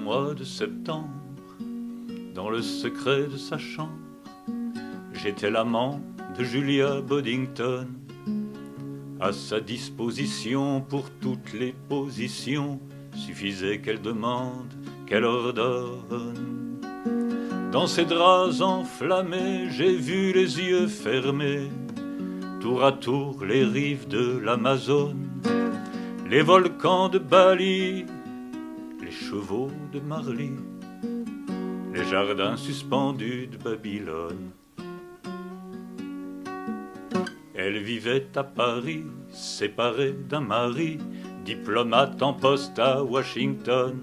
mois de septembre, dans le secret de sa chambre, j'étais l'amant de Julia Boddington. À sa disposition pour toutes les positions, suffisait qu'elle demande, qu'elle ordonne. Dans ses draps enflammés, j'ai vu les yeux fermés, tour à tour les rives de l'Amazone, les volcans de Bali, les chevaux de Marly, les jardins suspendus de Babylone. Elle vivait à Paris, séparée d'un mari, diplomate en poste à Washington.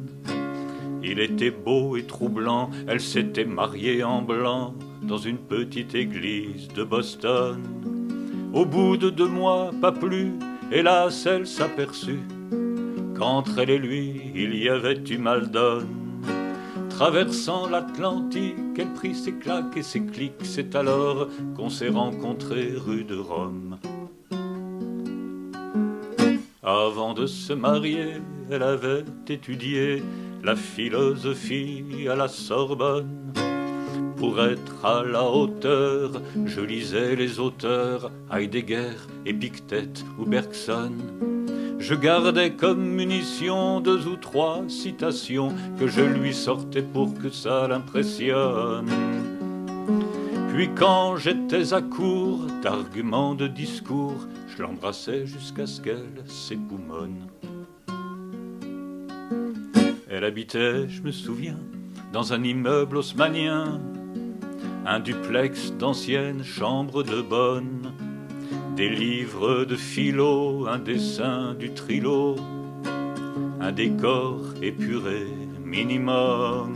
Il était beau et troublant, elle s'était mariée en blanc dans une petite église de Boston. Au bout de 2 mois, pas plus, hélas, elle s'aperçut qu'entre elle et lui, il y avait eu mal donne. Traversant l'Atlantique, elle prit ses claques et ses clics. C'est alors qu'on s'est rencontrés rue de Rome. Avant de se marier, elle avait étudié la philosophie à la Sorbonne. Pour être à la hauteur, je lisais les auteurs Heidegger, Épictète ou Bergson. Je gardais comme munition 2 ou 3 citations que je lui sortais pour que ça l'impressionne. Puis quand j'étais à court d'arguments de discours, je l'embrassais jusqu'à ce qu'elle s'époumonne. Elle habitait, je me souviens, dans un immeuble haussmannien, un duplex d'anciennes chambres de bonne, des livres de philo, un dessin du Trilo, un décor épuré minimum.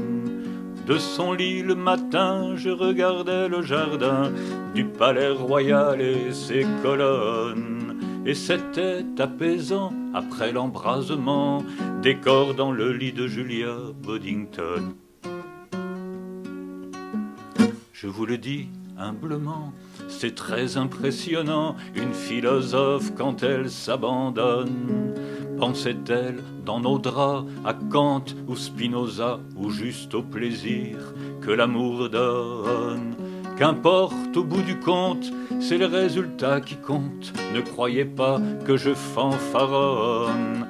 De son lit le matin, je regardais le jardin du palais royal et ses colonnes. Et c'était apaisant après l'embrasement, décor dans le lit de Julia Boddington. Je vous le dis humblement, c'est très impressionnant, une philosophe quand elle s'abandonne. Pensait-elle dans nos draps à Kant ou Spinoza, ou juste au plaisir que l'amour donne? Qu'importe au bout du compte, c'est le résultat qui compte. Ne croyez pas que je fanfaronne.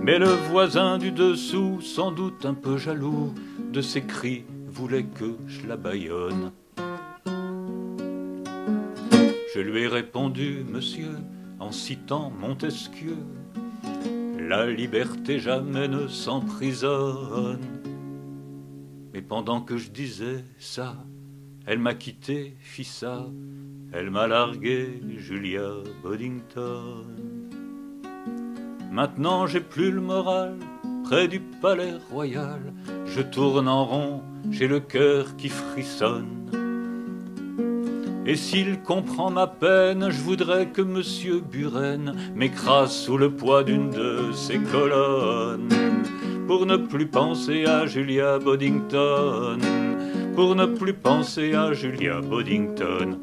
Mais le voisin du dessous, sans doute un peu jaloux de ses cris, voulait que je la bâillonne. Je lui ai répondu, monsieur, en citant Montesquieu, la liberté jamais ne s'emprisonne. Mais pendant que je disais ça, elle m'a quitté, fit ça, elle m'a largué, Julia Boddington. Maintenant j'ai plus le moral, près du palais royal, je tourne en rond, j'ai le cœur qui frissonne. Et s'il comprend ma peine, je voudrais que monsieur Buren m'écrase sous le poids d'une de ses colonnes, pour ne plus penser à Julia Boddington, pour ne plus penser à Julia Boddington.